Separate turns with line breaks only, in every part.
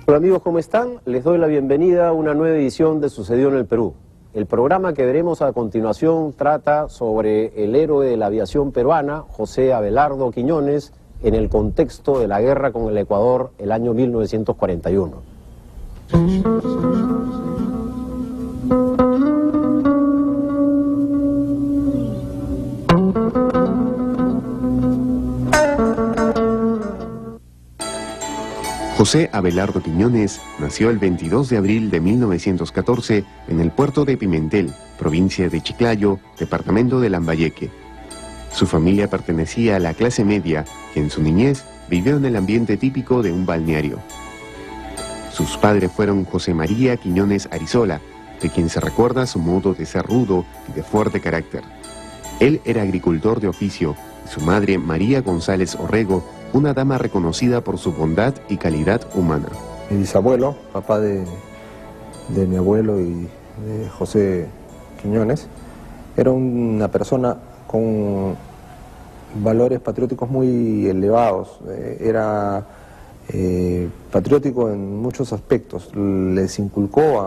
Hola amigos, ¿cómo están? Les doy la bienvenida a una nueva edición de Sucedió en el Perú. El programa que veremos a continuación trata sobre el héroe de la aviación peruana, José Abelardo Quiñones, en el contexto de la guerra con el Ecuador el año 1941.
José Abelardo Quiñones nació el 22 de abril de 1914 en el puerto de Pimentel, provincia de Chiclayo, departamento de Lambayeque. Su familia pertenecía a la clase media y en su niñez vivió en el ambiente típico de un balneario. Sus padres fueron José María Quiñones Arizola, de quien se recuerda su modo de ser rudo y de fuerte carácter. Él era agricultor de oficio y su madre María González Orrego, una dama reconocida por su bondad y calidad humana.
Mi bisabuelo, papá de mi abuelo y de José Quiñones, era una persona con valores patrióticos muy elevados. Era patriótico en muchos aspectos. Les inculcó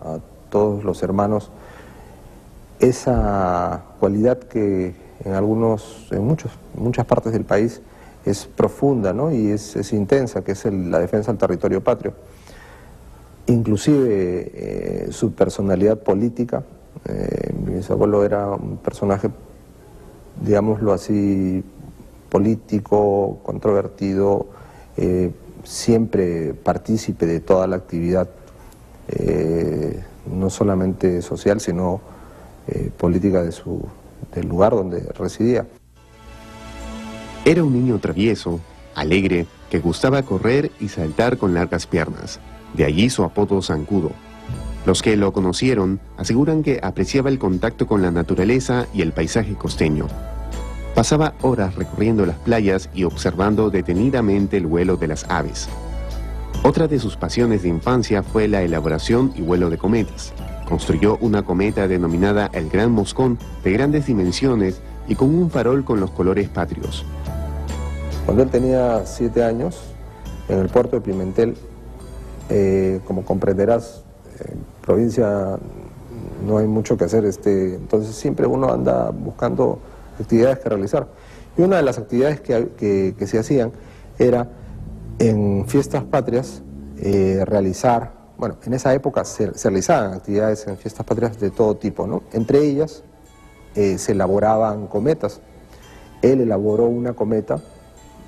a todos los hermanos esa cualidad que en muchas partes del país es profunda, ¿no? Y es intensa, que es la defensa del territorio patrio. Inclusive su personalidad política. Mi bisabuelo era un personaje, digámoslo así, político, controvertido, siempre partícipe de toda la actividad, no solamente social, sino política del lugar donde residía.
Era un niño travieso, alegre, que gustaba correr y saltar con largas piernas. De allí su apodo Zancudo. Los que lo conocieron aseguran que apreciaba el contacto con la naturaleza y el paisaje costeño. Pasaba horas recorriendo las playas y observando detenidamente el vuelo de las aves. Otra de sus pasiones de infancia fue la elaboración y vuelo de cometas. Construyó una cometa denominada el Gran Moscón, de grandes dimensiones y con un farol con los colores patrios.
Cuando él tenía 7 años, en el puerto de Pimentel, como comprenderás, en provincia no hay mucho que hacer, entonces siempre uno anda buscando actividades que realizar. Y una de las actividades que se hacían era, en fiestas patrias, realizar, bueno, en esa época se realizaban actividades en fiestas patrias de todo tipo, ¿no? Entre ellas se elaboraban cometas. Él elaboró una cometa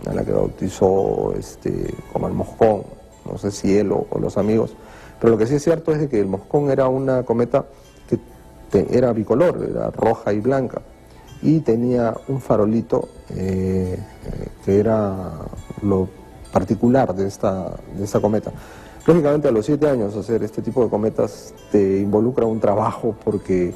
a la que bautizó como el Moscón, no sé si él o los amigos, pero lo que sí es cierto es de que el Moscón era una cometa que era bicolor, era roja y blanca, y tenía un farolito que era lo particular de esta cometa. Lógicamente a los 7 años hacer este tipo de cometas te involucra un trabajo, porque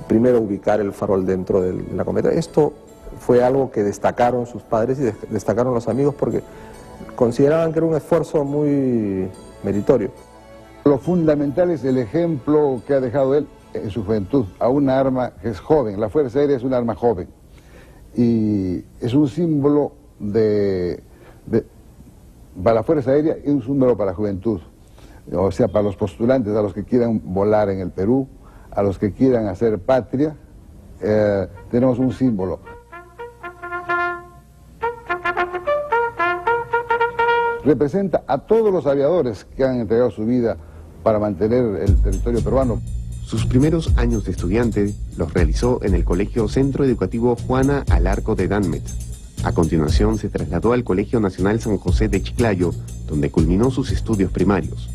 primero ubicar el farol dentro de la cometa. Esto fue algo que destacaron sus padres y destacaron los amigos, porque consideraban que era un esfuerzo muy meritorio.
Lo fundamental es el ejemplo que ha dejado él en su juventud a una arma que es joven. La Fuerza Aérea es una arma joven y es un símbolo para la Fuerza Aérea y un símbolo para la juventud. O sea, para los postulantes, a los que quieran volar en el Perú, a los que quieran hacer patria, tenemos un símbolo. Representa a todos los aviadores que han entregado su vida para mantener el territorio peruano.
Sus primeros años de estudiante los realizó en el Colegio Centro Educativo Juana Alarco de Danmet. A continuación se trasladó al Colegio Nacional San José de Chiclayo, donde culminó sus estudios primarios.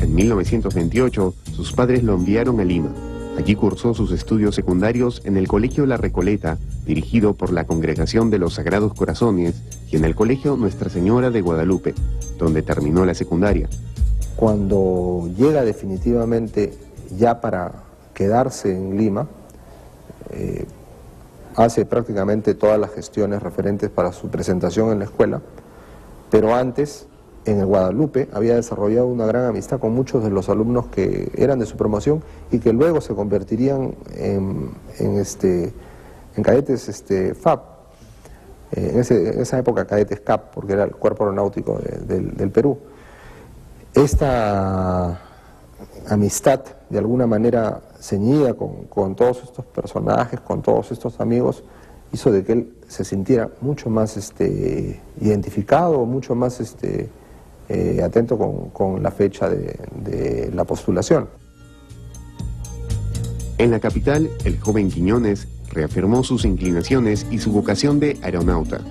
En 1928, sus padres lo enviaron a Lima. Allí cursó sus estudios secundarios en el Colegio La Recoleta, dirigido por la Congregación de los Sagrados Corazones, y en el Colegio Nuestra Señora de Guadalupe, donde terminó la secundaria.
Cuando llega definitivamente ya para quedarse en Lima, hace prácticamente todas las gestiones referentes para su presentación en la escuela, pero antes, en el Guadalupe, había desarrollado una gran amistad con muchos de los alumnos que eran de su promoción y que luego se convertirían en cadetes FAP, en esa época cadetes CAP, porque era el Cuerpo Aeronáutico del Perú. Esta amistad, de alguna manera ceñida con todos estos personajes, con todos estos amigos, hizo de que él se sintiera mucho más identificado, mucho más atento con la fecha de la postulación.
En la capital, el joven Quiñones reafirmó sus inclinaciones y su vocación de aeronauta.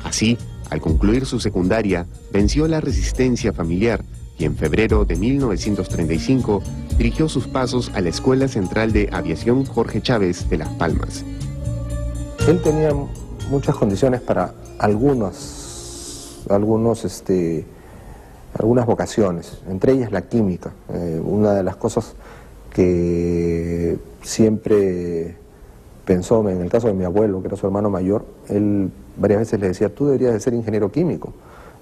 Así, al concluir su secundaria, venció la resistencia familiar y en febrero de 1935 dirigió sus pasos a la Escuela Central de Aviación Jorge Chávez de Las Palmas.
Él tenía muchas condiciones para algunas vocaciones, entre ellas la química. Una de las cosas que siempre pensó, en el caso de mi abuelo, que era su hermano mayor, él varias veces le decía, tú deberías de ser ingeniero químico.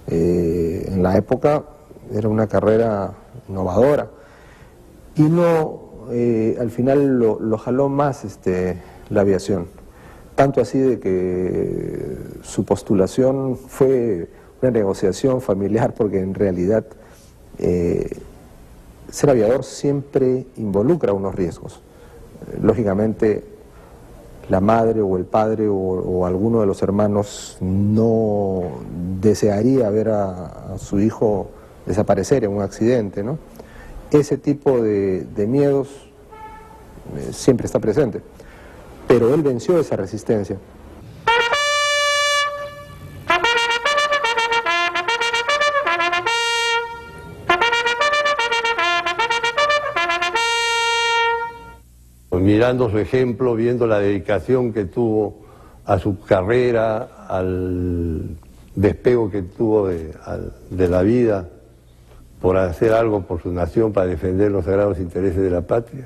En la época era una carrera innovadora y no, al final lo jaló más la aviación. Tanto así de que su postulación fue una negociación familiar, porque en realidad ser aviador siempre involucra unos riesgos. Lógicamente, la madre o el padre o alguno de los hermanos no desearía ver a su hijo desaparecer en un accidente, ¿no? Ese tipo de miedos siempre está presente, pero él venció esa resistencia.
Mirando su ejemplo, viendo la dedicación que tuvo a su carrera, al despego que tuvo de la vida por hacer algo por su nación, para defender los sagrados intereses de la patria,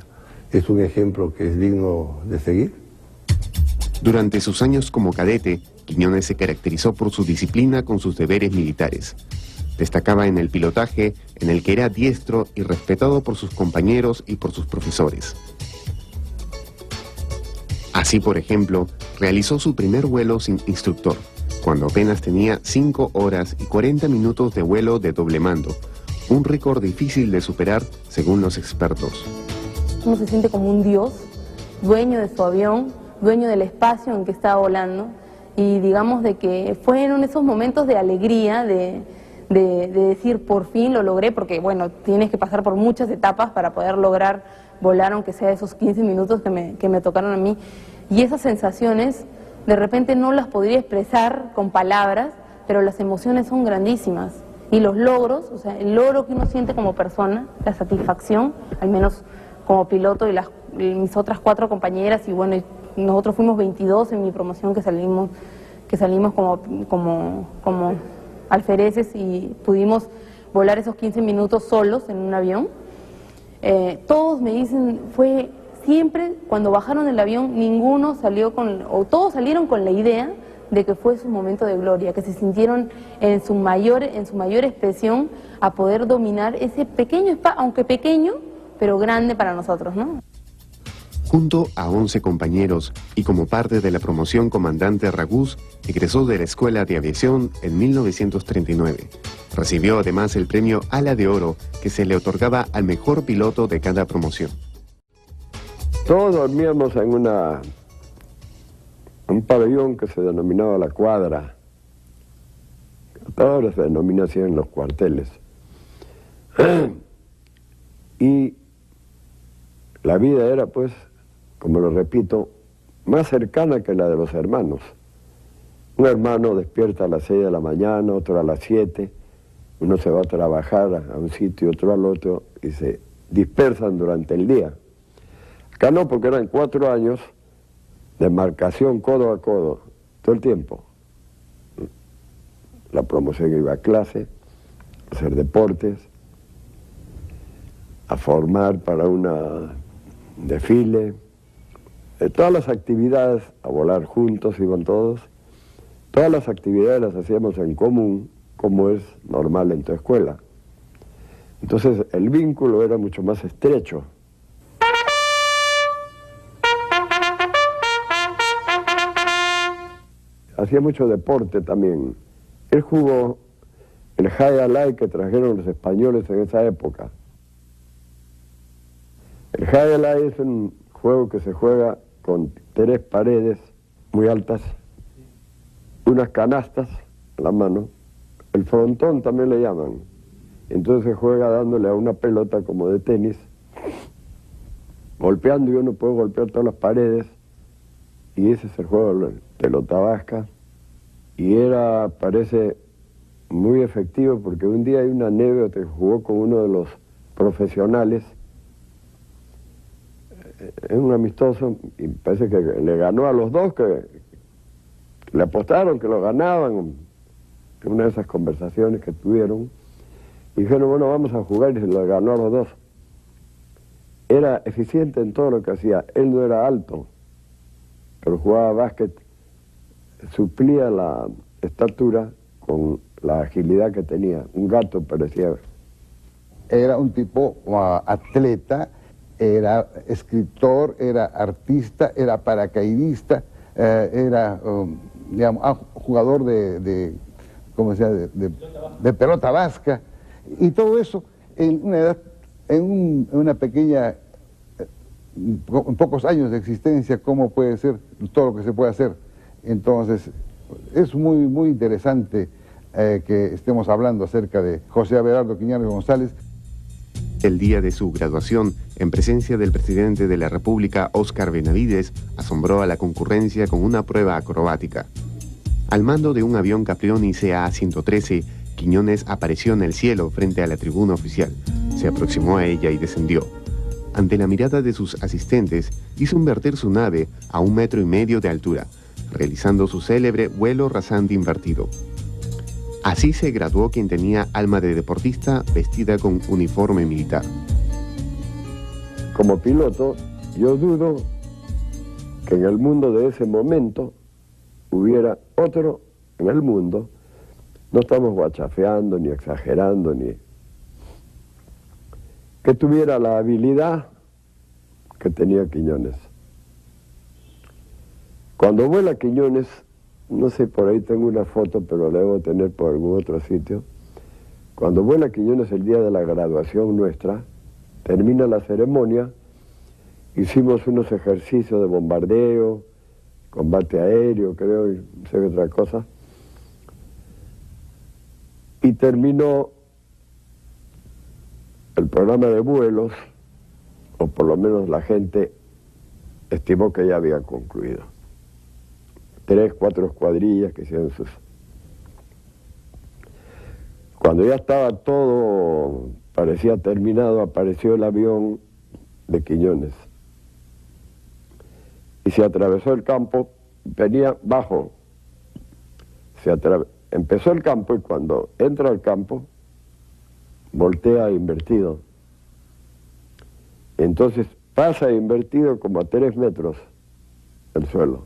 es un ejemplo que es digno de seguir.
Durante sus años como cadete, Quiñones se caracterizó por su disciplina con sus deberes militares. Destacaba en el pilotaje, en el que era diestro y respetado por sus compañeros y por sus profesores. Así, por ejemplo, realizó su primer vuelo sin instructor, cuando apenas tenía 5 horas y 40 minutos de vuelo de doble mando, un récord difícil de superar según los expertos.
Uno se siente como un dios, dueño de su avión, dueño del espacio en que estaba volando, y digamos de que fueron esos momentos de alegría, de decir por fin lo logré, porque bueno, tienes que pasar por muchas etapas para poder lograr volar, aunque sea esos 15 minutos que me tocaron a mí, y esas sensaciones de repente no las podría expresar con palabras, pero las emociones son grandísimas, y los logros, o sea, el logro que uno siente como persona, la satisfacción, al menos como piloto, y mis otras 4 compañeras, y bueno, nosotros fuimos 22 en mi promoción que salimos como alfereces y pudimos volar esos 15 minutos solos en un avión. Todos me dicen, fue siempre, cuando bajaron del avión, ninguno salió o todos salieron con la idea de que fue su momento de gloria, que se sintieron en su mayor expresión a poder dominar ese pequeño espacio, aunque pequeño, pero grande para nosotros, ¿no?
Junto a 11 compañeros y como parte de la promoción Comandante Ragús, egresó de la Escuela de Aviación en 1939. Recibió además el premio Ala de Oro, que se le otorgaba al mejor piloto de cada promoción.
Todos dormíamos en un pabellón que se denominaba La Cuadra. Ahora se denomina así en los cuarteles. Y la vida era, pues, como lo repito, más cercana que la de los hermanos. Un hermano despierta a las 6 de la mañana, otro a las 7, uno se va a trabajar a un sitio, otro al otro, y se dispersan durante el día. Acá no, porque eran 4 años de marcación codo a codo, todo el tiempo. La promoción iba a clase, a hacer deportes, a formar para un desfile, todas las actividades, a volar juntos, iban todos. Todas las actividades las hacíamos en común, como es normal en tu escuela. Entonces el vínculo era mucho más estrecho. Hacía mucho deporte también. Él jugó el High Alay que trajeron los españoles en esa época. El High Alay es un juego que se juega con 3 paredes muy altas, unas canastas en la mano, el frontón también le llaman. Entonces se juega dándole a una pelota como de tenis, golpeando, y uno puede golpear todas las paredes, y ese es el juego de pelota vasca. Y era, parece, muy efectivo, porque un día hay una anécdota que jugó con uno de los profesionales, es un amistoso, y parece que le ganó a los dos, que le apostaron que lo ganaban, en una de esas conversaciones que tuvieron, y dijeron, bueno, vamos a jugar, y se lo ganó a los dos. Era eficiente en todo lo que hacía, él no era alto, pero jugaba básquet, suplía la estatura con la agilidad que tenía, un gato parecía.
Era un tipo atleta, era escritor, era artista, era paracaidista, era digamos, jugador ¿cómo se llama? De pelota vasca, y todo eso en una edad, en una pequeña, en pocos años de existencia, cómo puede ser todo lo que se puede hacer. Entonces es muy interesante que estemos hablando acerca de José Abelardo Quiñones González.
El día de su graduación, en presencia del presidente de la República, Óscar Benavides, asombró a la concurrencia con una prueba acrobática. Al mando de un avión Caprioni CA-113, Quiñones apareció en el cielo frente a la tribuna oficial. Se aproximó a ella y descendió. Ante la mirada de sus asistentes, hizo invertir su nave a 1,5 metros de altura, realizando su célebre vuelo rasante invertido. Así se graduó quien tenía alma de deportista vestida con uniforme militar.
Como piloto, yo dudo que en el mundo de ese momento hubiera otro en el mundo, no estamos guachafeando ni exagerando, ni que tuviera la habilidad que tenía Quiñones. Cuando vuela Quiñones, no sé, por ahí tengo una foto, pero la debo tener por algún otro sitio. Cuando vuela Quiñones el día de la graduación nuestra, termina la ceremonia, hicimos unos ejercicios de bombardeo, combate aéreo, creo, y no sé qué otra cosa. Y terminó el programa de vuelos, o por lo menos la gente estimó que ya había concluido. 3, 4 escuadrillas que hicieron sus... Cuando ya estaba todo, parecía terminado, apareció el avión de Quiñones. Y se atravesó el campo, venía bajo. Empezó el campo y cuando entra al campo, voltea invertido. Entonces pasa invertido como a 3 metros el suelo.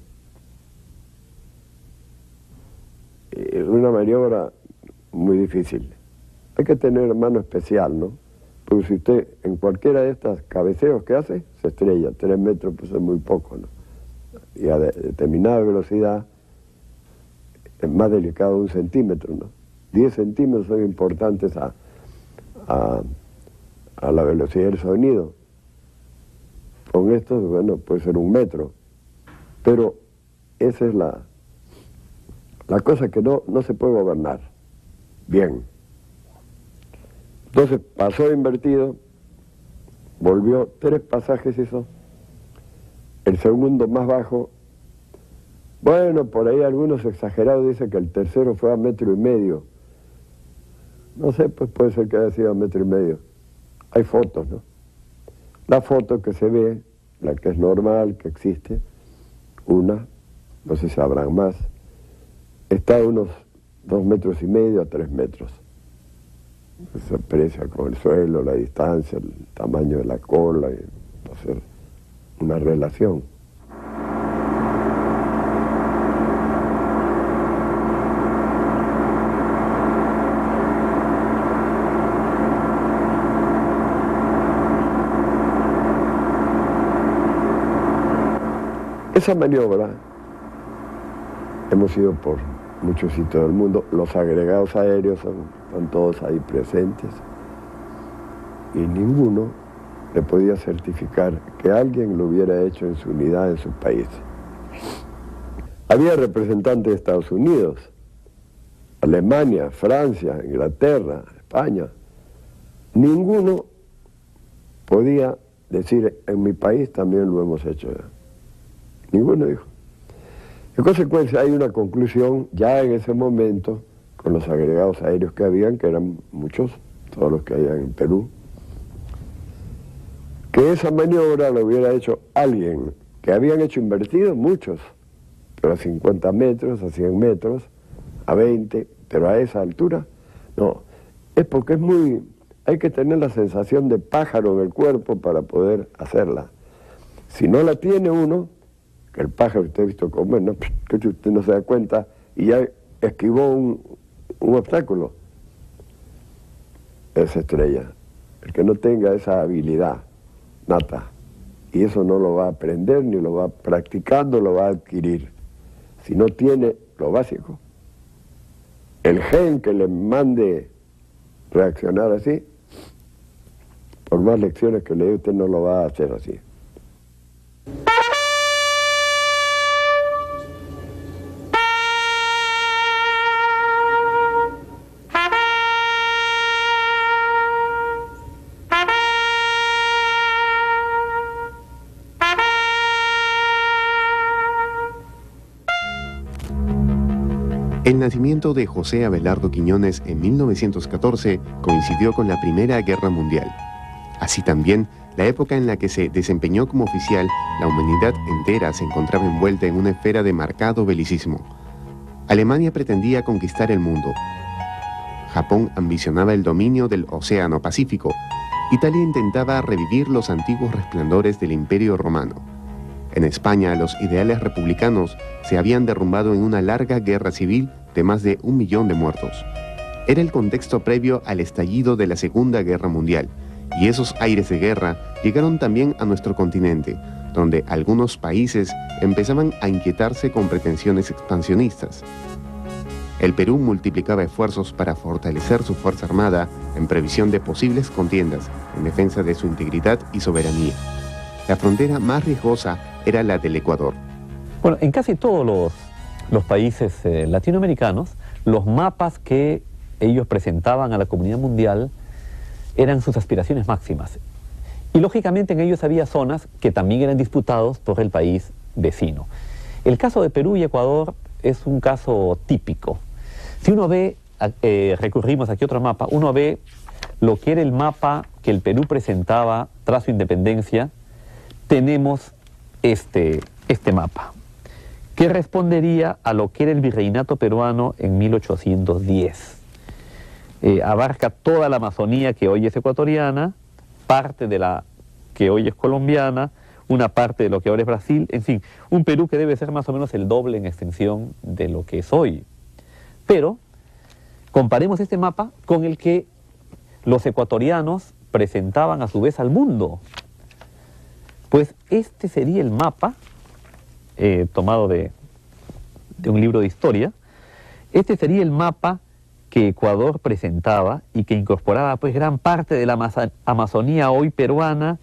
Es una maniobra muy difícil. Hay que tener mano especial, ¿no? Porque si usted en cualquiera de estas cabeceos que hace, se estrella. 3 metros pues es muy poco, ¿no? Y a determinada velocidad es más delicado 1 centímetro, ¿no? 10 centímetros son importantes a la velocidad del sonido. Con esto, bueno, puede ser 1 metro. Pero esa es la cosa que no se puede gobernar. Bien. Entonces pasó invertido, volvió, 3 pasajes hizo. El segundo más bajo, bueno, por ahí algunos exagerados dicen que el tercero fue a 1,5 metros. No sé, pues puede ser que haya sido a 1,5 metros. Hay fotos, ¿no? La foto que se ve, la que es normal, que existe, una, no sé si habrán más, está a unos 2,5 metros a 3 metros. Se aprecia con el suelo, la distancia, el tamaño de la cola, y hacer una relación. Esa maniobra hemos ido por muchos sitios del mundo. Los agregados aéreos son están todos ahí presentes, y ninguno le podía certificar que alguien lo hubiera hecho en su unidad en su país. Había representantes de Estados Unidos, Alemania, Francia, Inglaterra, España. Ninguno podía decir, en mi país también lo hemos hecho. Ninguno dijo. En consecuencia, hay una conclusión ya en ese momento, con los agregados aéreos que habían, que eran muchos, todos los que habían en Perú, que esa maniobra lo hubiera hecho alguien, que habían hecho invertidos muchos, pero a 50 metros, a 100 metros, a 20, pero a esa altura, no. Es porque hay que tener la sensación de pájaro en el cuerpo para poder hacerla. Si no la tiene uno, que el pájaro usted ha visto como, bueno, que usted no se da cuenta y ya esquivó un obstáculo, es estrella. El que no tenga esa habilidad nata, y eso no lo va a aprender ni lo va practicando, lo va a adquirir. Si no tiene lo básico, el gen que le mande reaccionar así, por más lecciones que le dé, usted no lo va a hacer así.
El nacimiento de José Abelardo Quiñones en 1914 coincidió con la Primera Guerra Mundial. Así también, la época en la que se desempeñó como oficial, la humanidad entera se encontraba envuelta en una esfera de marcado belicismo. Alemania pretendía conquistar el mundo. Japón ambicionaba el dominio del Océano Pacífico. Italia intentaba revivir los antiguos resplandores del Imperio Romano. En España, los ideales republicanos se habían derrumbado en una larga guerra civil de más de 1 millón de muertos. Era el contexto previo al estallido de la Segunda Guerra Mundial, y esos aires de guerra llegaron también a nuestro continente, donde algunos países empezaban a inquietarse con pretensiones expansionistas. El Perú multiplicaba esfuerzos para fortalecer su fuerza armada en previsión de posibles contiendas en defensa de su integridad y soberanía. La frontera más riesgosa era la del Ecuador.
Bueno, en casi todos los países latinoamericanos, los mapas que ellos presentaban a la comunidad mundial eran sus aspiraciones máximas. Y lógicamente en ellos había zonas que también eran disputados por el país vecino. El caso de Perú y Ecuador es un caso típico. Si uno ve, recurrimos aquí a otro mapa, uno ve lo que era el mapa que el Perú presentaba tras su independencia. Tenemos este mapa, que respondería a lo que era el virreinato peruano en 1810. Abarca toda la Amazonía que hoy es ecuatoriana, parte de la que hoy es colombiana, una parte de lo que ahora es Brasil, en fin, un Perú que debe ser más o menos el doble en extensión de lo que es hoy. Pero comparemos este mapa con el que los ecuatorianos presentaban a su vez al mundo. Pues este sería el mapa, tomado de un libro de historia, este sería el mapa que Ecuador presentaba y que incorporaba pues gran parte de la Amazonía hoy peruana,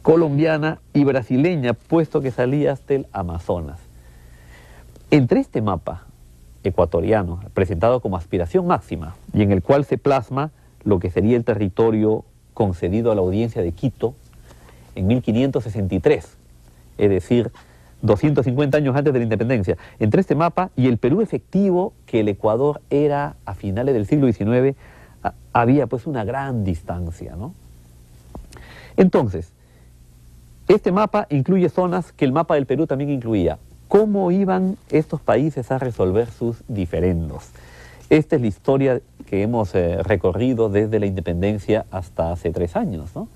colombiana y brasileña, puesto que salía hasta el Amazonas. Entre este mapa ecuatoriano, presentado como aspiración máxima, y en el cual se plasma lo que sería el territorio concedido a la audiencia de Quito, en 1563, es decir, 250 años antes de la independencia. Entre este mapa y el Perú efectivo que el Ecuador era a finales del siglo XIX, había pues una gran distancia, ¿no? Entonces, este mapa incluye zonas que el mapa del Perú también incluía. ¿Cómo iban estos países a resolver sus diferendos? Esta es la historia que hemos recorrido desde la independencia hasta hace 3 años, ¿no?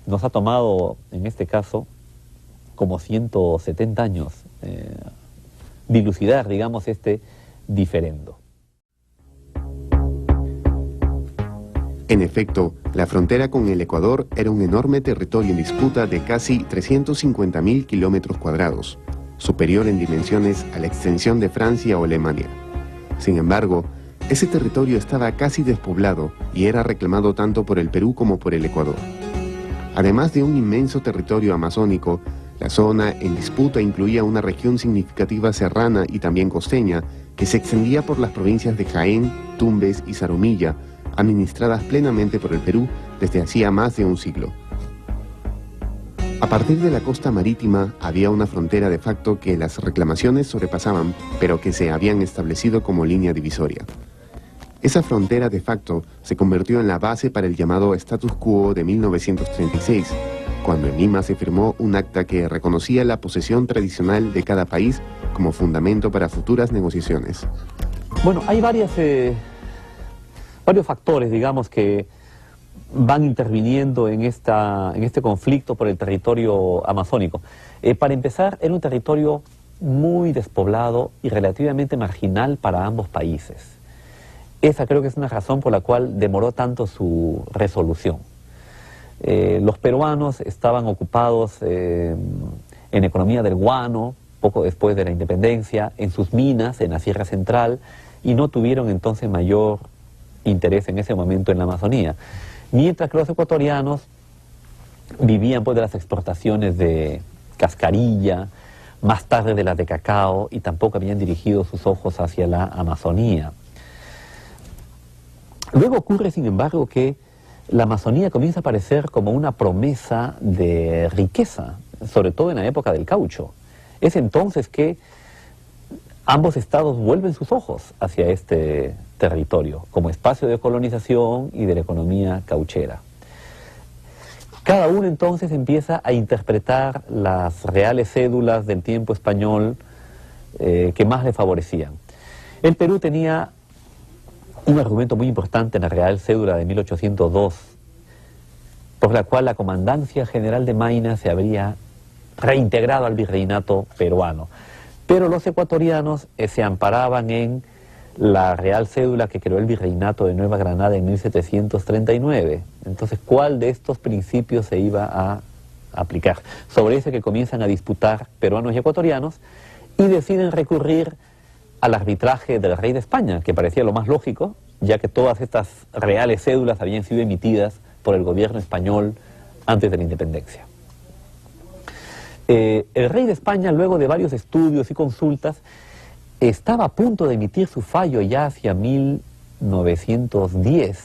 Nos ha tomado, en este caso, como 170 años dilucidar, digamos, este diferendo.
En efecto, la frontera con el Ecuador era un enorme territorio en disputa de casi 350.000 kilómetros cuadrados, superior en dimensiones a la extensión de Francia o Alemania. Sin embargo, Ese territorio estaba casi despoblado y era reclamado tanto por el Perú como por el Ecuador. Además de un inmenso territorio amazónico, la zona en disputa incluía una región significativa serrana y también costeña, que se extendía por las provincias de Jaén, Tumbes y Zarumilla, administradas plenamente por el Perú desde hacía más de un siglo. A partir de la costa marítima había una frontera de facto que las reclamaciones sobrepasaban, pero que se habían establecido como línea divisoria. Esa frontera de facto se convirtió en la base para el llamado status quo de 1936, cuando en Lima se firmó un acta que reconocía la posesión tradicional de cada país como fundamento para futuras negociaciones.
Bueno, hay varios factores, digamos, que van interviniendo en este conflicto por el territorio amazónico. Para empezar, era un territorio muy despoblado y relativamente marginal para ambos países. Esa creo que es una razón por la cual demoró tanto su resolución. Los peruanos estaban ocupados en economía del guano, poco después de la independencia, en sus minas, en la Sierra Central, y no tuvieron entonces mayor interés en ese momento en la Amazonía. Mientras que los ecuatorianos vivían pues de las exportaciones de cascarilla, más tarde de las de cacao, y tampoco habían dirigido sus ojos hacia la Amazonía. Luego ocurre, sin embargo, que la Amazonía comienza a aparecer como una promesa de riqueza, sobre todo en la época del caucho. Es entonces que ambos estados vuelven sus ojos hacia este territorio, como espacio de colonización y de la economía cauchera. Cada uno entonces empieza a interpretar las reales cédulas del tiempo español que más le favorecían. El Perú tenía un argumento muy importante en la Real Cédula de 1802, por la cual la Comandancia General de Mayna se habría reintegrado al virreinato peruano. Pero los ecuatorianos se amparaban en la Real Cédula que creó el virreinato de Nueva Granada en 1739. Entonces, ¿cuál de estos principios se iba a aplicar? Sobre ese que comienzan a disputar peruanos y ecuatorianos y deciden recurrir al arbitraje del rey de España, que parecía lo más lógico, ya que todas estas reales cédulas habían sido emitidas por el gobierno español antes de la independencia. El rey de España, luego de varios estudios y consultas, estaba a punto de emitir su fallo ya hacia 1910,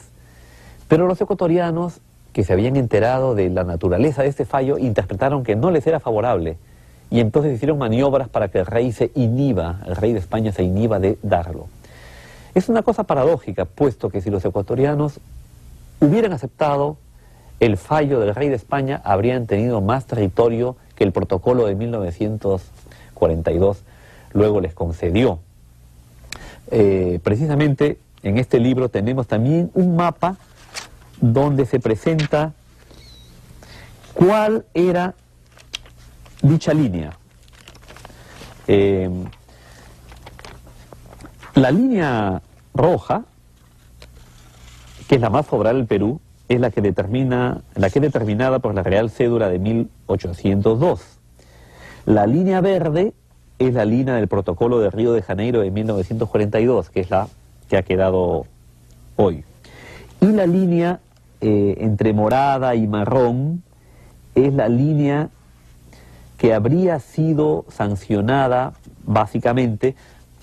pero los ecuatorianos, que se habían enterado de la naturaleza de este fallo, interpretaron que no les era favorable, y entonces hicieron maniobras para que el rey de España se inhiba de darlo. Es una cosa paradójica, puesto que si los ecuatorianos hubieran aceptado el fallo del rey de España, habrían tenido más territorio que el protocolo de 1942 luego les concedió. Precisamente en este libro tenemos también un mapa donde se presenta cuál era dicha línea. La línea roja, que es la más favorable al Perú, es la que es determinada por la Real Cédula de 1802. La línea verde es la línea del Protocolo de Río de Janeiro de 1942, que es la que ha quedado hoy. Y la línea entre morada y marrón es la línea que habría sido sancionada básicamente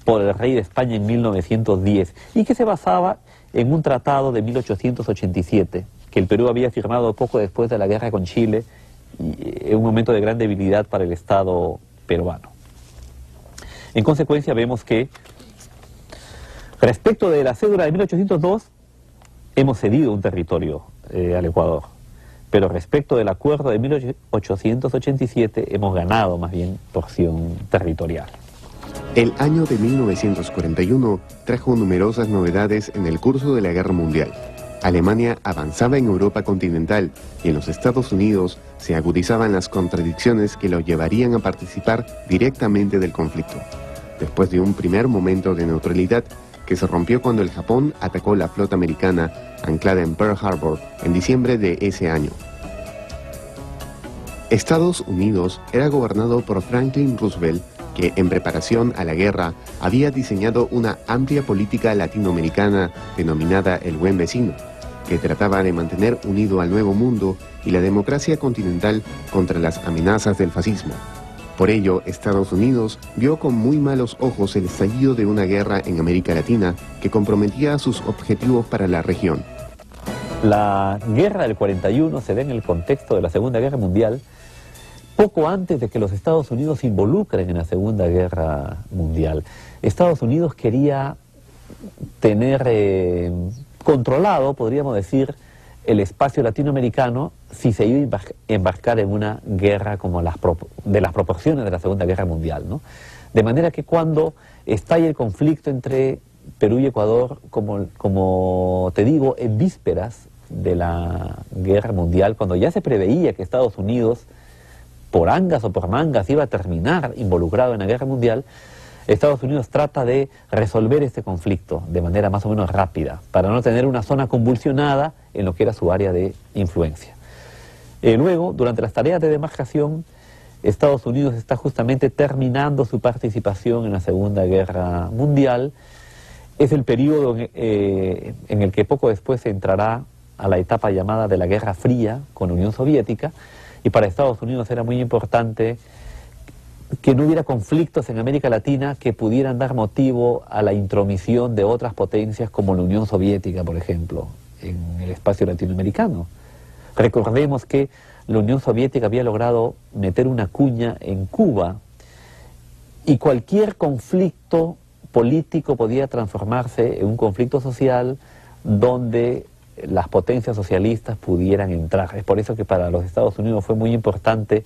por el rey de España en 1910 y que se basaba en un tratado de 1887 que el Perú había firmado poco después de la guerra con Chile, en un momento de gran debilidad para el Estado peruano. En consecuencia vemos que respecto de la cédula de 1802 hemos cedido un territorio al Ecuador, pero respecto del acuerdo de 1887 hemos ganado más bien porción territorial.
El año de 1941 trajo numerosas novedades en el curso de la Guerra Mundial. Alemania avanzaba en Europa continental y en los Estados Unidos se agudizaban las contradicciones que lo llevarían a participar directamente del conflicto. Después de un primer momento de neutralidad que se rompió cuando el Japón atacó la flota americana anclada en Pearl Harbor en diciembre de ese año. Estados Unidos era gobernado por Franklin Roosevelt, que en preparación a la guerra había diseñado una amplia política latinoamericana denominada el Buen Vecino, que trataba de mantener unido al Nuevo Mundo y la democracia continental contra las amenazas del fascismo. Por ello, Estados Unidos vio con muy malos ojos el estallido de una guerra en América Latina que comprometía sus objetivos para la región.
La guerra del 41 se da en el contexto de la Segunda Guerra Mundial, poco antes de que los Estados Unidos se involucren en la Segunda Guerra Mundial. Estados Unidos quería tener controlado, podríamos decir, el espacio latinoamericano si se iba a embarcar en una guerra como de las proporciones de la Segunda Guerra Mundial, ¿no? De manera que cuando estalla el conflicto entre Perú y Ecuador, como te digo, en vísperas de la Guerra Mundial, cuando ya se preveía que Estados Unidos, por angas o por mangas, iba a terminar involucrado en la Guerra Mundial, Estados Unidos trata de resolver este conflicto de manera más o menos rápida, para no tener una zona convulsionada en lo que era su área de influencia. Luego, durante las tareas de demarcación, Estados Unidos está justamente terminando su participación en la Segunda Guerra Mundial. Es el periodo en el que poco después se entrará a la etapa llamada de la Guerra Fría con la Unión Soviética, y para Estados Unidos era muy importante que no hubiera conflictos en América Latina que pudieran dar motivo a la intromisión de otras potencias como la Unión Soviética, por ejemplo, en el espacio latinoamericano. Recordemos que la Unión Soviética había logrado meter una cuña en Cuba y cualquier conflicto político podía transformarse en un conflicto social donde las potencias socialistas pudieran entrar. Es por eso que para los Estados Unidos fue muy importante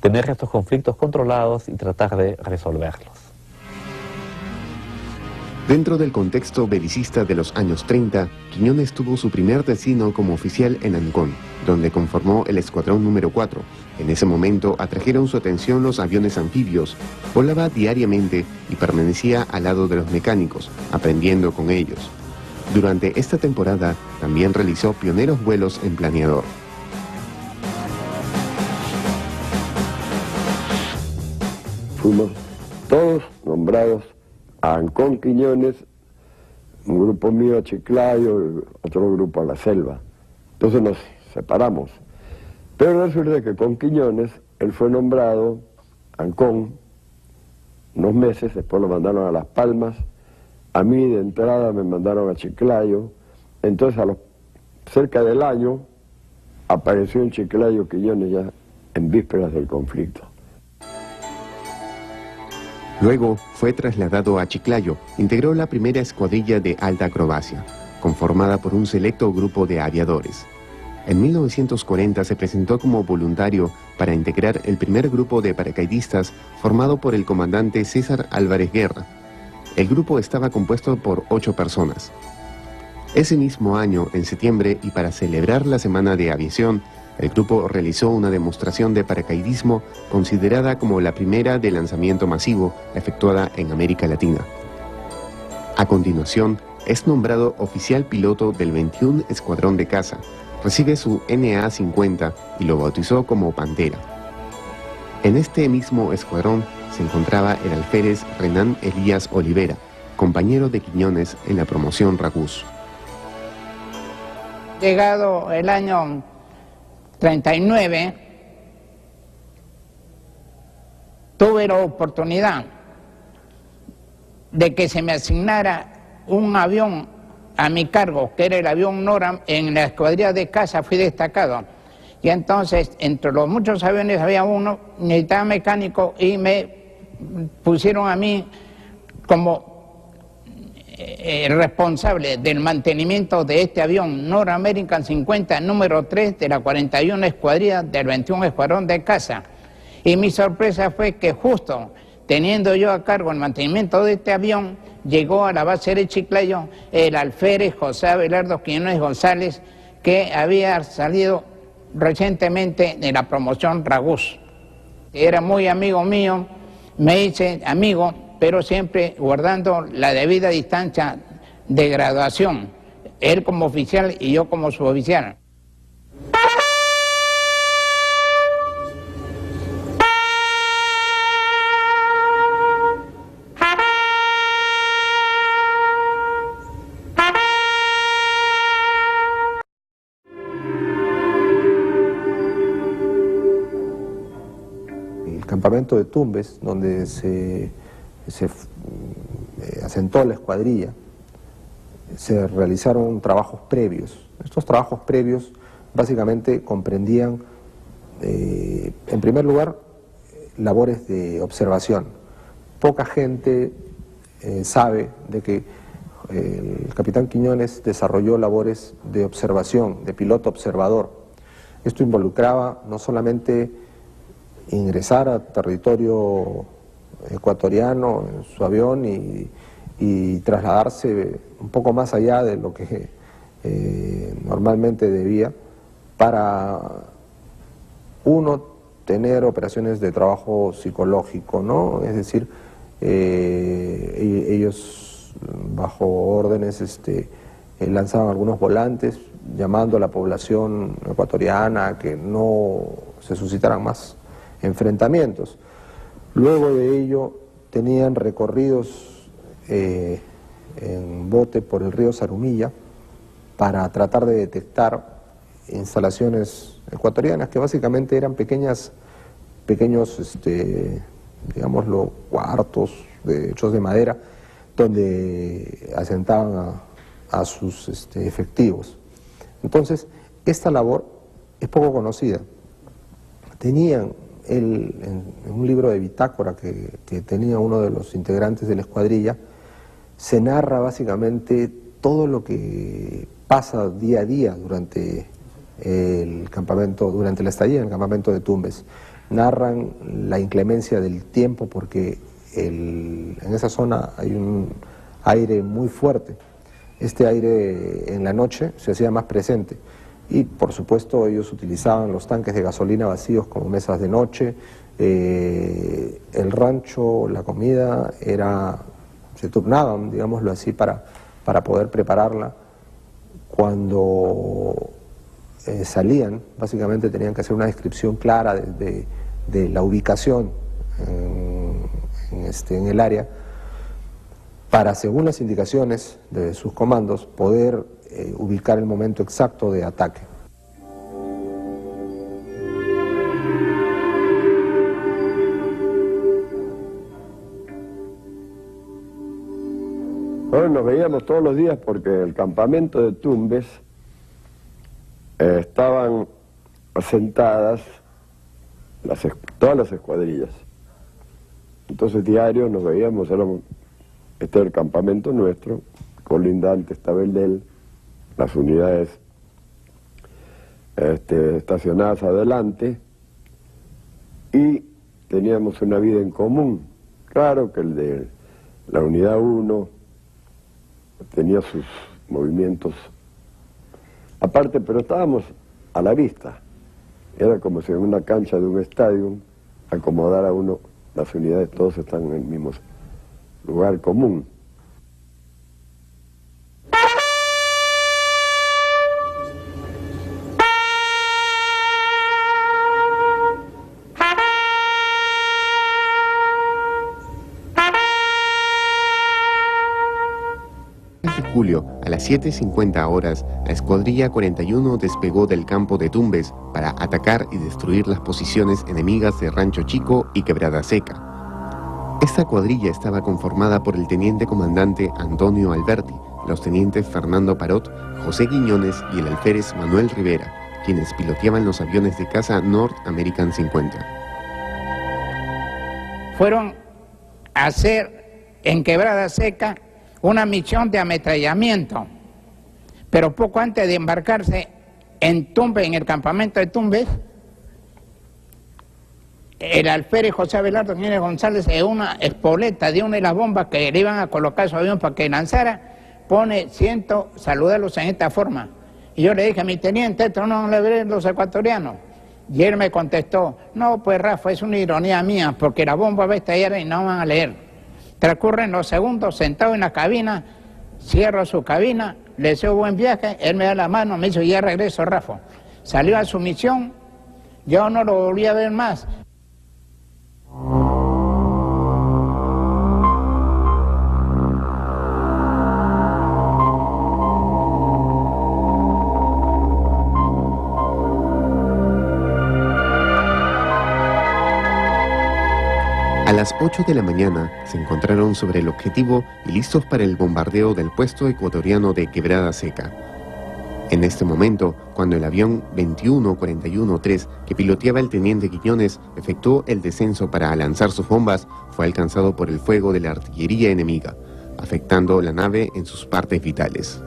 tener estos conflictos controlados y tratar de resolverlos.
Dentro del contexto belicista de los años 30, Quiñones tuvo su primer destino como oficial en Ancón, donde conformó el Escuadrón número 4. En ese momento atrajeron su atención los aviones anfibios. Volaba diariamente y permanecía al lado de los mecánicos, aprendiendo con ellos. Durante esta temporada también realizó pioneros vuelos en planeador.
Fuimos todos nombrados a Ancón Quiñones, un grupo mío a Chiclayo, otro grupo a La Selva. Entonces nos separamos. Pero resulta que con Quiñones, él fue nombrado a Ancón unos meses, después lo mandaron a Las Palmas, a mí de entrada me mandaron a Chiclayo, entonces cerca del año apareció en Chiclayo Quiñones ya en vísperas del conflicto.
Luego fue trasladado a Chiclayo, integró la primera escuadrilla de alta acrobacia, conformada por un selecto grupo de aviadores. En 1940 se presentó como voluntario para integrar el primer grupo de paracaidistas formado por el comandante César Álvarez Guerra. El grupo estaba compuesto por 8 personas. Ese mismo año, en septiembre, y para celebrar la Semana de Aviación, el grupo realizó una demostración de paracaidismo considerada como la primera de lanzamiento masivo efectuada en América Latina. A continuación, es nombrado oficial piloto del 21 Escuadrón de Caza, recibe su NA-50 y lo bautizó como Pantera. En este mismo escuadrón se encontraba el alférez Renán Elías Olivera, compañero de Quiñones en la promoción Ragús.
Llegado el año 39, tuve la oportunidad de que se me asignara un avión a mi cargo, que era el avión Nora. En la escuadrilla de caza fui destacado. Y entonces, entre los muchos aviones había uno, necesitaba mecánico, y me pusieron a mí como responsable del mantenimiento de este avión North American 50, número 3 de la 41 escuadrilla del 21 Escuadrón de Caza. Y mi sorpresa fue que justo teniendo yo a cargo el mantenimiento de este avión, llegó a la base de Chiclayo el alférez José Abelardo Quiñones González, que había salido recientemente de la promoción Ragús. Era muy amigo mío, me hice amigo, pero siempre guardando la debida distancia de graduación, él como oficial y yo como suboficial.
campamento de Tumbes, donde se asentó la escuadrilla, se realizaron trabajos previos. Estos trabajos previos básicamente comprendían, en primer lugar, labores de observación. Poca gente sabe de que el capitán Quiñones desarrolló labores de observación, de piloto observador. Esto involucraba no solamente ingresar a territorio ecuatoriano en su avión y trasladarse un poco más allá de lo que normalmente debía, para uno tener operaciones de trabajo psicológico, ¿no? Es decir, ellos bajo órdenes lanzaban algunos volantes llamando a la población ecuatoriana a que no se suscitaran más enfrentamientos. Luego de ello tenían recorridos en bote por el río Zarumilla para tratar de detectar instalaciones ecuatorianas que básicamente eran pequeños, digámoslo, cuartos hechos de madera donde asentaban a sus efectivos. Entonces, esta labor es poco conocida. Tenían en un libro de bitácora que tenía uno de los integrantes de la escuadrilla, se narra básicamente todo lo que pasa día a día durante el campamento, durante la estadía en el campamento de Tumbes. Narran la inclemencia del tiempo porque en esa zona hay un aire muy fuerte. Este aire en la noche se hacía más presente y por supuesto ellos utilizaban los tanques de gasolina vacíos como mesas de noche. El rancho, la comida se turnaban, digámoslo así, para poder prepararla. Cuando salían, básicamente tenían que hacer una descripción clara de la ubicación en el área, para, según las indicaciones de sus comandos, poder ubicar el momento exacto de ataque.
Bueno, nos veíamos todos los días porque el campamento de Tumbes estaban asentadas todas las escuadrillas. Entonces diario nos veíamos, este era el campamento nuestro, colindante estaba el de él, las unidades estacionadas adelante, y teníamos una vida en común. Claro que el de la unidad 1 tenía sus movimientos aparte, pero estábamos a la vista. Era como si en una cancha de un estadio acomodara uno las unidades, todos están en el mismo lugar común.
Julio, a las 7:50 horas, la escuadrilla 41 despegó del campo de Tumbes para atacar y destruir las posiciones enemigas de Rancho Chico y Quebrada Seca. Esta cuadrilla estaba conformada por el teniente comandante Antonio Alberti, los tenientes Fernando Parot, José Quiñones y el alférez Manuel Rivera, quienes piloteaban los aviones de caza North American 50.
Fueron a hacer en Quebrada Seca una misión de ametrallamiento, pero poco antes de embarcarse en Tumbes, en el campamento de Tumbes, el alférez José Abelardo Quiñones González, en una espoleta de una de las bombas que le iban a colocar a su avión para que lanzara, pone: siento saludarlos en esta forma. Y yo le dije: mi teniente, esto no le ven los ecuatorianos. Y él me contestó: no, pues Rafa, es una ironía mía, porque la bomba va a estallar y no van a leer. Transcurren los segundos, sentado en la cabina, cierro su cabina, le deseo buen viaje, él me da la mano, me dice: ya regreso, Rafa. Salió a su misión, yo no lo volví a ver más.
las 8 de la mañana se encontraron sobre el objetivo y listos para el bombardeo del puesto ecuatoriano de Quebrada Seca. En este momento, cuando el avión 21-41-3 que piloteaba el teniente Quiñones efectuó el descenso para lanzar sus bombas, fue alcanzado por el fuego de la artillería enemiga, afectando la nave en sus partes vitales.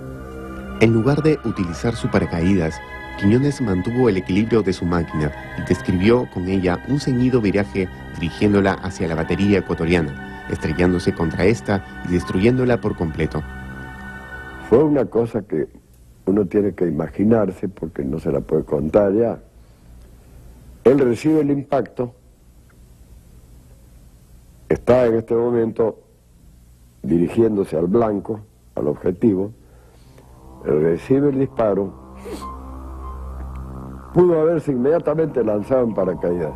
En lugar de utilizar su paracaídas, Quiñones mantuvo el equilibrio de su máquina y describió con ella un ceñido viraje dirigiéndola hacia la batería ecuatoriana, estrellándose contra esta y destruyéndola por completo.
Fue una cosa que uno tiene que imaginarse porque no se la puede contar ya. Él recibe el impacto, está en este momento dirigiéndose al blanco, al objetivo, recibe el disparo, pudo haberse inmediatamente lanzado en paracaídas.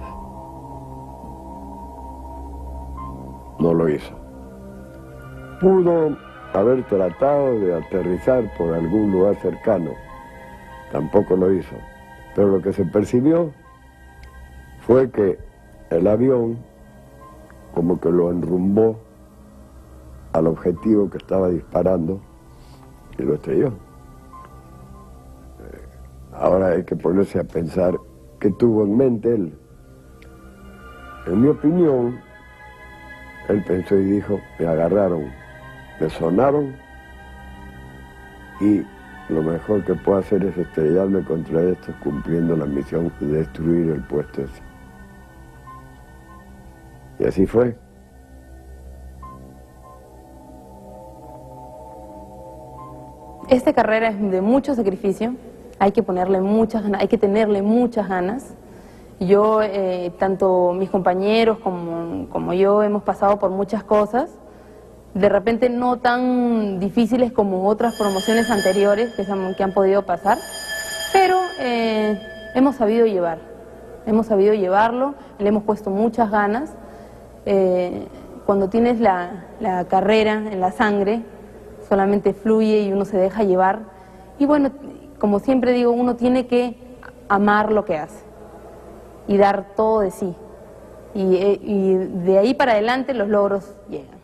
No lo hizo. Pudo haber tratado de aterrizar por algún lugar cercano. Tampoco lo hizo. Pero lo que se percibió fue que el avión como que lo enrumbó al objetivo que estaba disparando y lo estrelló. Ahora hay que ponerse a pensar qué tuvo en mente él. En mi opinión, él pensó y dijo, me agarraron, me sonaron y lo mejor que puedo hacer es estrellarme contra esto cumpliendo la misión de destruir el puesto ese. Y así fue.
Esta carrera es de mucho sacrificio, hay que ponerle muchas ganas, hay que tenerle muchas ganas. Yo, tanto mis compañeros como yo hemos pasado por muchas cosas, de repente no tan difíciles como otras promociones anteriores que han podido pasar, pero hemos sabido llevarlo, le hemos puesto muchas ganas. Cuando tienes la carrera en la sangre, solamente fluye y uno se deja llevar. Y bueno, como siempre digo, uno tiene que amar lo que hace y dar todo de sí. Y de ahí para adelante los logros llegan.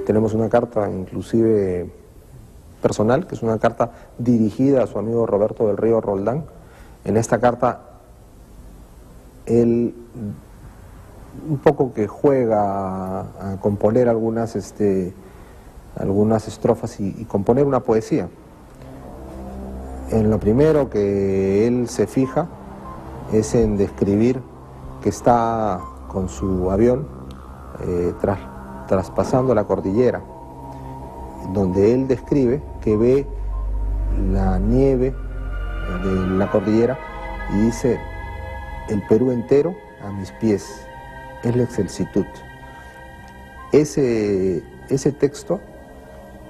Tenemos una carta inclusive personal, que es una carta dirigida a su amigo Roberto del Río Roldán. En esta carta él un poco que juega a componer algunas estrofas y componer una poesía. En lo primero que él se fija es en describir que está con su avión traspasando la cordillera, donde él describe que ve la nieve de la cordillera y dice: el Perú entero a mis pies, es la excelsitud. Ese texto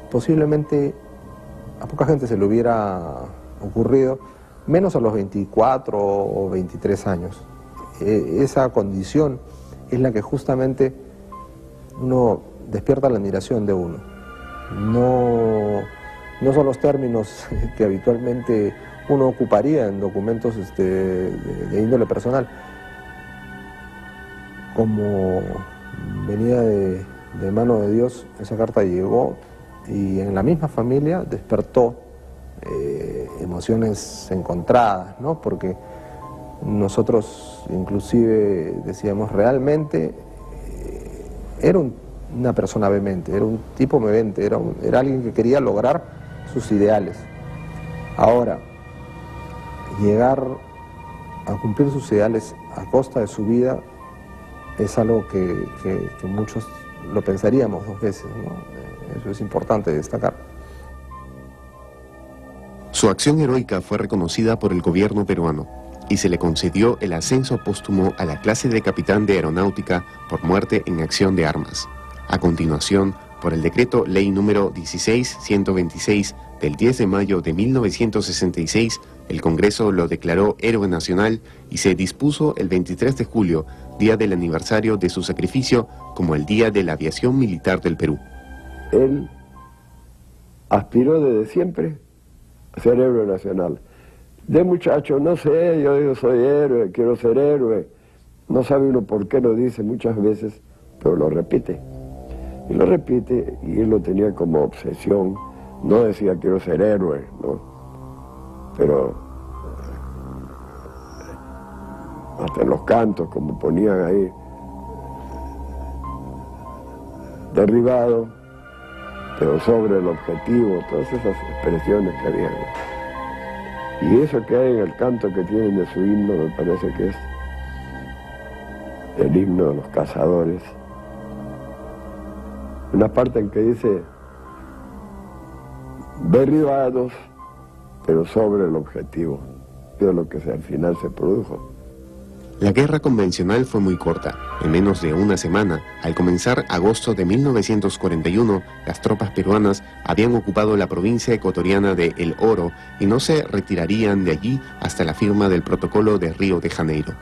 posiblemente a poca gente se le hubiera ocurrido, menos a los 24 o 23 años. Esa condición es la que justamente uno despierta la admiración de uno. No son los términos que habitualmente uno ocuparía en documentos de índole personal. Como venida de mano de Dios, esa carta llegó y en la misma familia despertó emociones encontradas, ¿no? Porque nosotros inclusive decíamos, realmente era una persona vehemente, era un tipo vehemente, era alguien que quería lograr sus ideales. Ahora, llegar a cumplir sus ideales a costa de su vida es algo que muchos lo pensaríamos dos veces, ¿no? Eso es importante destacar.
Su acción heroica fue reconocida por el gobierno peruano y se le concedió el ascenso póstumo a la clase de capitán de aeronáutica por muerte en acción de armas. A continuación, por el decreto ley número 16.126 del 10 de mayo de 1966, el Congreso lo declaró héroe nacional y se dispuso el 23 de julio, día del aniversario de su sacrificio, como el Día de la Aviación Militar del Perú.
Él aspiró desde siempre a ser héroe nacional. De muchacho, no sé, yo digo soy héroe, quiero ser héroe. No sabe uno por qué lo dice muchas veces, pero lo repite. Y lo repite, y él lo tenía como obsesión. No decía quiero ser héroe, ¿no? Pero hasta en los cantos, como ponían ahí, derribado, pero sobre el objetivo, todas esas expresiones que había. Y eso que hay en el canto que tienen de su himno, me parece que es el himno de los cazadores. Una parte en que dice, derribados, pero sobre el objetivo, que es lo que al final se produjo.
La guerra convencional fue muy corta. En menos de una semana, al comenzar agosto de 1941, las tropas peruanas habían ocupado la provincia ecuatoriana de El Oro y no se retirarían de allí hasta la firma del Protocolo de Río de Janeiro.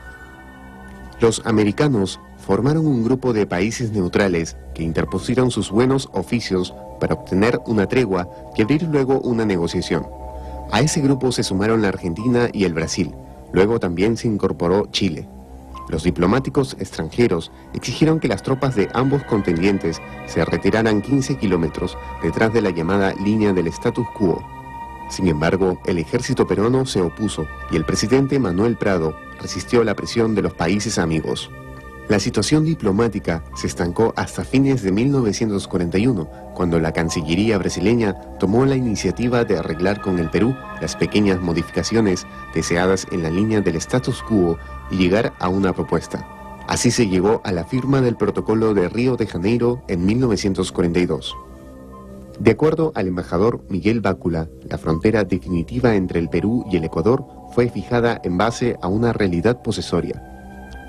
Los americanos formaron un grupo de países neutrales que interpusieron sus buenos oficios para obtener una tregua y abrir luego una negociación. A ese grupo se sumaron la Argentina y el Brasil. Luego también se incorporó Chile. Los diplomáticos extranjeros exigieron que las tropas de ambos contendientes se retiraran 15 kilómetros detrás de la llamada línea del status quo. Sin embargo, el ejército peruano se opuso y el presidente Manuel Prado resistió la presión de los países amigos. La situación diplomática se estancó hasta fines de 1941, cuando la Cancillería brasileña tomó la iniciativa de arreglar con el Perú las pequeñas modificaciones deseadas en la línea del status quo y llegar a una propuesta. Así se llegó a la firma del Protocolo de Río de Janeiro en 1942. De acuerdo al embajador Miguel Bácula, la frontera definitiva entre el Perú y el Ecuador fue fijada en base a una realidad posesoria.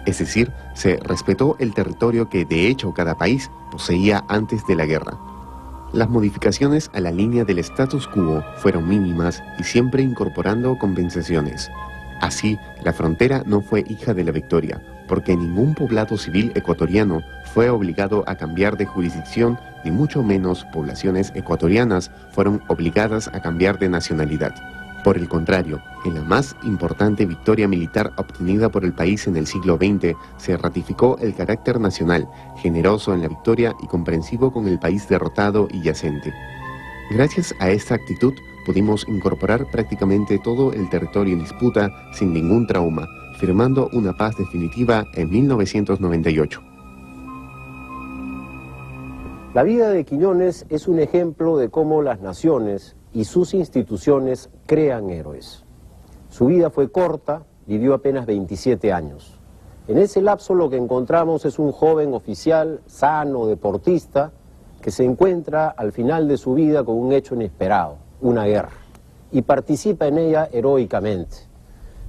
Es decir, se respetó el territorio que de hecho cada país poseía antes de la guerra. Las modificaciones a la línea del status quo fueron mínimas y siempre incorporando compensaciones. Así, la frontera no fue hija de la victoria, porque ningún poblado civil ecuatoriano fue obligado a cambiar de jurisdicción, ni mucho menos poblaciones ecuatorianas fueron obligadas a cambiar de nacionalidad. Por el contrario, en la más importante victoria militar obtenida por el país en el siglo XX, se ratificó el carácter nacional, generoso en la victoria y comprensivo con el país derrotado y yacente. Gracias a esta actitud, pudimos incorporar prácticamente todo el territorio en disputa sin ningún trauma, firmando una paz definitiva en 1998.
La vida de Quiñones es un ejemplo de cómo las naciones y sus instituciones crean héroes. Su vida fue corta, vivió apenas 27 años. En ese lapso lo que encontramos es un joven oficial, sano, deportista, que se encuentra al final de su vida con un hecho inesperado, una guerra, y participa en ella heroicamente.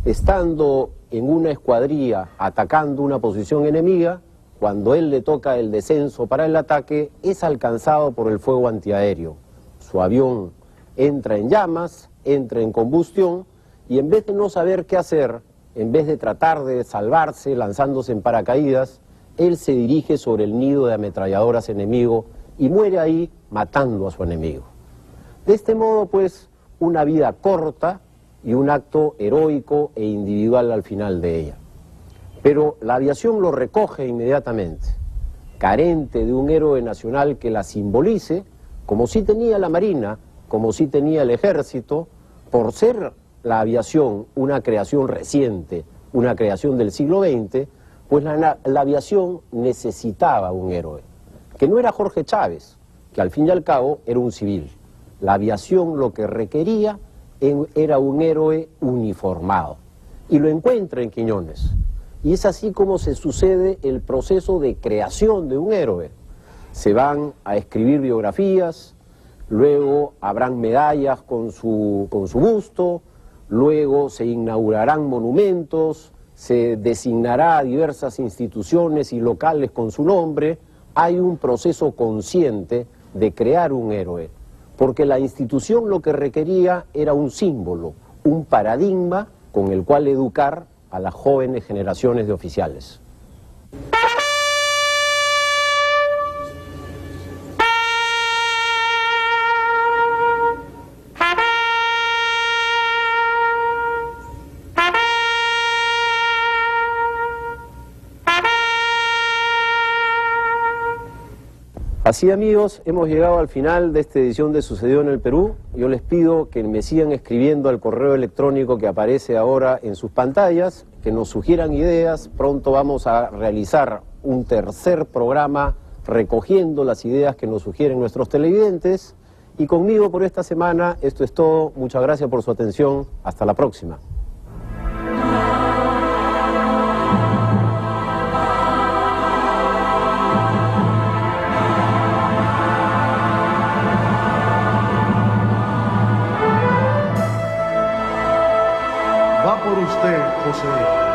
Estando en una escuadrilla atacando una posición enemiga, cuando él le toca el descenso para el ataque, es alcanzado por el fuego antiaéreo. Su avión entra en llamas, entra en combustión, y en vez de no saber qué hacer, en vez de tratar de salvarse lanzándose en paracaídas, él se dirige sobre el nido de ametralladoras enemigo y muere ahí matando a su enemigo. De este modo, pues, una vida corta y un acto heroico e individual al final de ella. Pero la aviación lo recoge inmediatamente, carente de un héroe nacional que la simbolice, como sí tenía la Marina, como sí tenía el Ejército, por ser la aviación una creación reciente, una creación del siglo XX, pues la aviación necesitaba un héroe, que no era Jorge Chávez, que al fin y al cabo era un civil. La aviación lo que requería era un héroe uniformado, y lo encuentra en Quiñones. Y es así como se sucede el proceso de creación de un héroe. Se van a escribir biografías, luego habrán medallas con su busto, luego se inaugurarán monumentos, se designará a diversas instituciones y locales con su nombre. Hay un proceso consciente de crear un héroe, porque la institución lo que requería era un símbolo, un paradigma con el cual educar a las jóvenes generaciones de oficiales. Así, amigos, hemos llegado al final de esta edición de Sucedió en el Perú. Yo les pido que me sigan escribiendo al correo electrónico que aparece ahora en sus pantallas, que nos sugieran ideas. Pronto vamos a realizar un tercer programa recogiendo las ideas que nos sugieren nuestros televidentes. Y conmigo por esta semana, esto es todo. Muchas gracias por su atención. Hasta la próxima.
Va por usted, José.